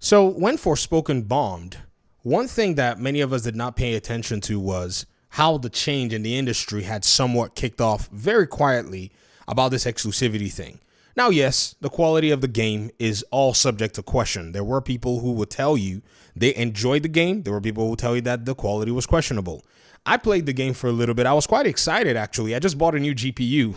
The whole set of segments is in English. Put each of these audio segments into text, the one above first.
So when Forspoken bombed, one thing that many of us did not pay attention to was how the change in the industry had somewhat kicked off very quietly about this exclusivity thing. Now, yes, the quality of the game is all subject to question. There were people who would tell you they enjoyed the game. There were people who would tell you that the quality was questionable. I played the game for a little bit. I was quite excited, actually. I just bought a new GPU.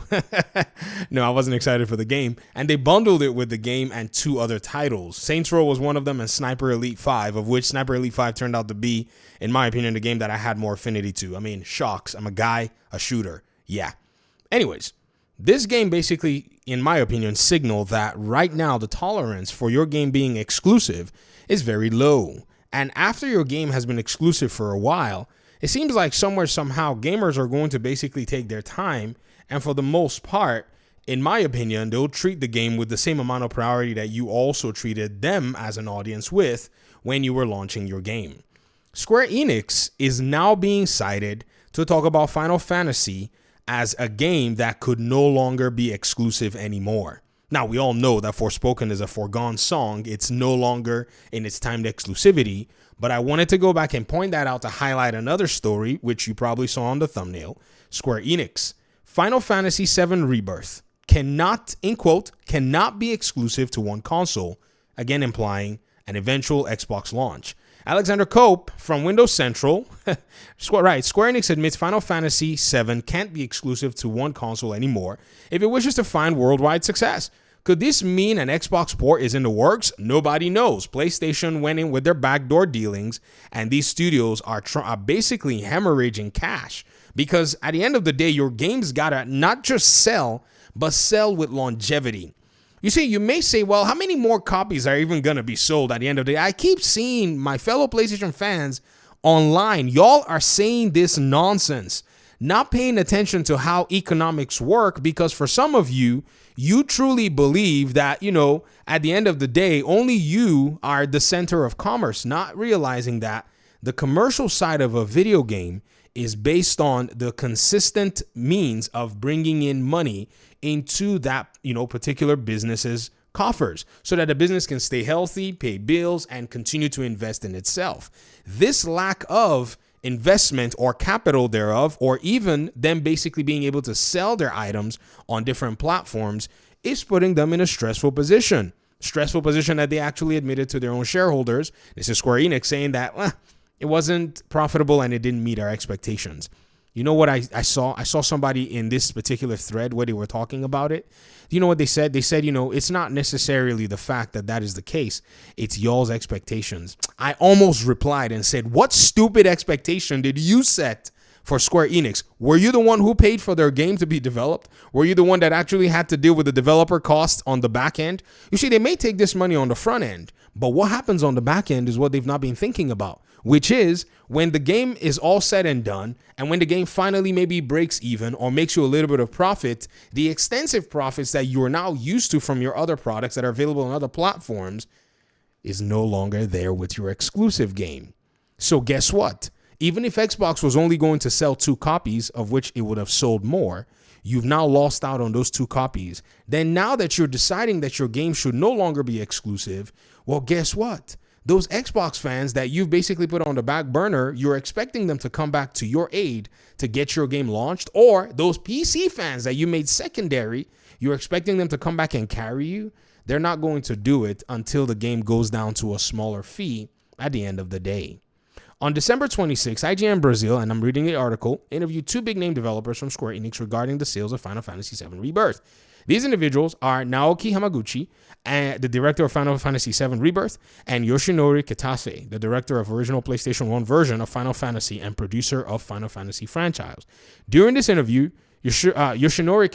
No, I wasn't excited for the game. And they bundled it with the game and two other titles. Saints Row was one of them, and Sniper Elite 5, of which Sniper Elite 5 turned out to be, in my opinion, the game that I had more affinity to. I mean, shocks. I'm a guy, a shooter. Yeah. Anyways, this game basically, in my opinion, signaled that right now the tolerance for your game being exclusive is very low. And after your game has been exclusive for a while, it seems like somewhere, somehow, gamers are going to basically take their time, and for the most part, in my opinion, they'll treat the game with the same amount of priority that you also treated them as an audience with when you were launching your game. Square Enix is now being cited to talk about Final Fantasy as a game that could no longer be exclusive anymore. Now, we all know that Forspoken is a foregone song. It's no longer in its timed exclusivity, but I wanted to go back and point that out to highlight another story, which you probably saw on the thumbnail. Square Enix, Final Fantasy VII Rebirth cannot, in quote, cannot be exclusive to one console, again implying an eventual Xbox launch. Alexander Cope from Windows Central, Square Enix admits Final Fantasy VII can't be exclusive to one console anymore if it wishes to find worldwide success. Could this mean an Xbox port is in the works? Nobody knows. PlayStation went in with their backdoor dealings, and these studios are basically hemorrhaging cash because at the end of the day, your games gotta not just sell, but sell with longevity. You see, you may say, well, how many more copies are even going to be sold at the end of the day? I keep seeing my fellow PlayStation fans online. Y'all are saying this nonsense, not paying attention to how economics work, because for some of you, you truly believe that, at the end of the day, only you are the center of commerce, not realizing that the commercial side of a video game is based on the consistent means of bringing in money into that, particular business's coffers so that the business can stay healthy, pay bills, and continue to invest in itself. This lack of investment or capital thereof, or even them basically being able to sell their items on different platforms, is putting them in a stressful position that they actually admitted to their own shareholders. This is Square Enix saying that it wasn't profitable and it didn't meet our expectations. You know what I saw? I saw somebody in this particular thread where they were talking about it. You know what they said? They said, it's not necessarily the fact that is the case. It's y'all's expectations. I almost replied and said, what stupid expectation did you set for Square Enix? Were you the one who paid for their game to be developed? Were you the one that actually had to deal with the developer costs on the back end? You see, they may take this money on the front end, but what happens on the back end is what they've not been thinking about, which is when the game is all said and done, and when the game finally maybe breaks even or makes you a little bit of profit, the extensive profits that you are now used to from your other products that are available on other platforms is no longer there with your exclusive game. So guess what? Even if Xbox was only going to sell 2 copies, of which it would have sold more, you've now lost out on those 2 copies. Then now that you're deciding that your game should no longer be exclusive, well, guess what? Those Xbox fans that you've basically put on the back burner, you're expecting them to come back to your aid to get your game launched, or those PC fans that you made secondary, you're expecting them to come back and carry you. They're not going to do it until the game goes down to a smaller fee at the end of the day. On December 26, IGN Brazil, and I'm reading the article, interviewed 2 big-name developers from Square Enix regarding the sales of Final Fantasy VII Rebirth. These individuals are Naoki Hamaguchi, the director of Final Fantasy VII Rebirth, and Yoshinori Kitase, the director of original PlayStation 1 version of Final Fantasy and producer of Final Fantasy franchise. During this interview, Yoshinori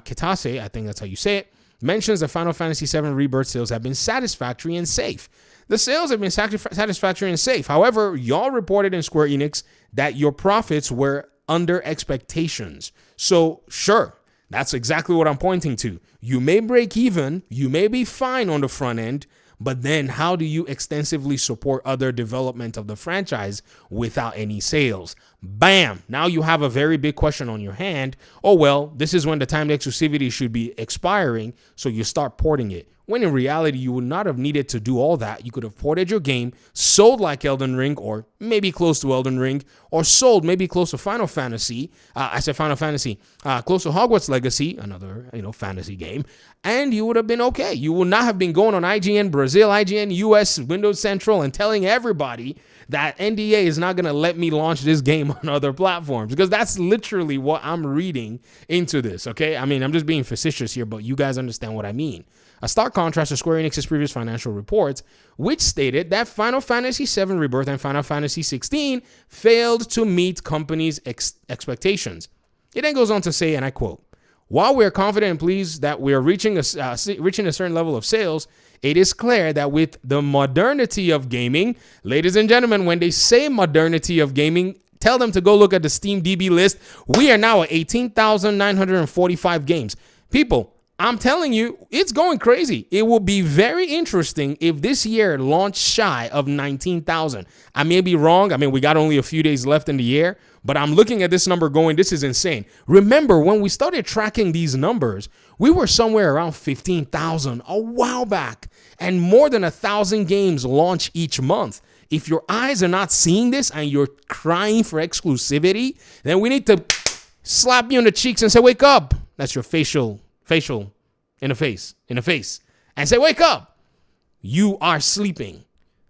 Kitase, I think that's how you say it, mentions that Final Fantasy VII Rebirth sales have been satisfactory and safe. The sales have been satisfactory and safe. However, y'all reported in Square Enix that your profits were under expectations. So, sure, that's exactly what I'm pointing to. You may break even, you may be fine on the front end, but then how do you extensively support other development of the franchise without any sales? Bam! Now you have a very big question on your hand. Oh, well, this is when the timed exclusivity should be expiring, so you start porting it. when in reality, you would not have needed to do all that. You could have ported your game, sold like Elden Ring, or maybe close to Elden Ring, or sold maybe close to Final Fantasy. Close to Hogwarts Legacy, another fantasy game, and you would have been okay. You would not have been going on IGN Brazil, IGN US, Windows Central, and telling everybody that NDA is not going to let me launch this game on other platforms, because that's literally what I'm reading into this, okay? I mean, I'm just being facetious here, but you guys understand what I mean. A stark contrast to Square Enix's previous financial reports, which stated that Final Fantasy VII Rebirth and Final Fantasy XVI failed to meet companies' expectations. It then goes on to say, and I quote, "While we are confident and pleased that we are reaching a certain level of sales, it is clear that with the modernity of gaming," ladies and gentlemen, when they say modernity of gaming, tell them to go look at the Steam DB list. We are now at 18,945 games. People, I'm telling you, it's going crazy. It will be very interesting if this year launched shy of 19,000. I may be wrong. I mean, we got only a few days left in the year, but I'm looking at this number going, this is insane. Remember, when we started tracking these numbers, we were somewhere around 15,000 a while back, and more than 1,000 games launch each month. If your eyes are not seeing this and you're crying for exclusivity, then we need to slap you in the cheeks and say, wake up. That's your facial in the face, and say, wake up. You are sleeping.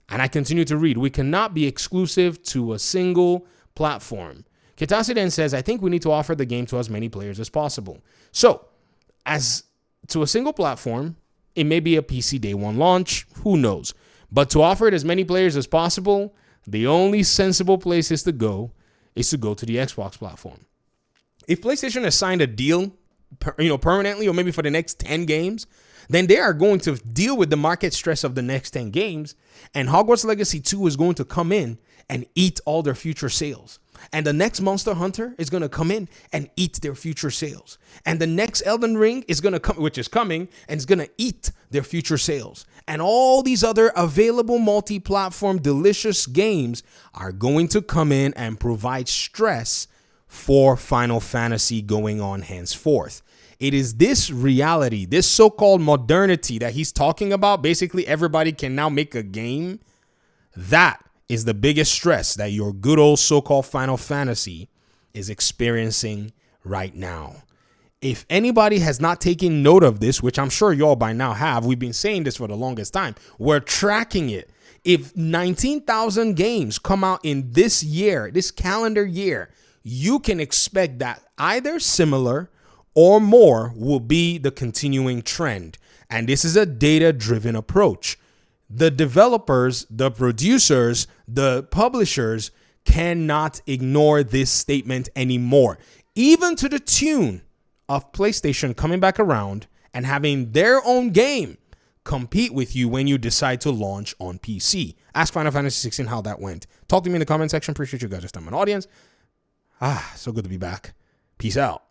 And I continue to read, we cannot be exclusive to a single platform. Kitase then says, I think we need to offer the game to as many players as possible. So, as to a single platform, it may be a PC day one launch, who knows? But to offer it as many players as possible, the only sensible place is to go to the Xbox platform. If PlayStation has signed a deal permanently, or maybe for the next 10 games, then they are going to deal with the market stress of the next 10 games. And Hogwarts Legacy 2 is going to come in and eat all their future sales. And the next Monster Hunter is going to come in and eat their future sales. And the next Elden Ring is going to come, which is coming, and it's going to eat their future sales. And all these other available multi-platform delicious games are going to come in and provide stress for Final Fantasy going on henceforth. It is this reality, this so-called modernity that he's talking about, basically everybody can now make a game, that is the biggest stress that your good old so-called Final Fantasy is experiencing right now. If anybody has not taken note of this, which I'm sure y'all by now have, we've been saying this for the longest time, we're tracking it. If 19,000 games come out in this year, this calendar year, you can expect that either similar or more will be the continuing trend. And this is a data-driven approach. The developers, the producers, the publishers cannot ignore this statement anymore, even to the tune of PlayStation coming back around and having their own game compete with you when you decide to launch on PC. Ask Final Fantasy XVI how that went. Talk to me in the comment section. Appreciate you guys' time and audience. So good to be back. Peace out.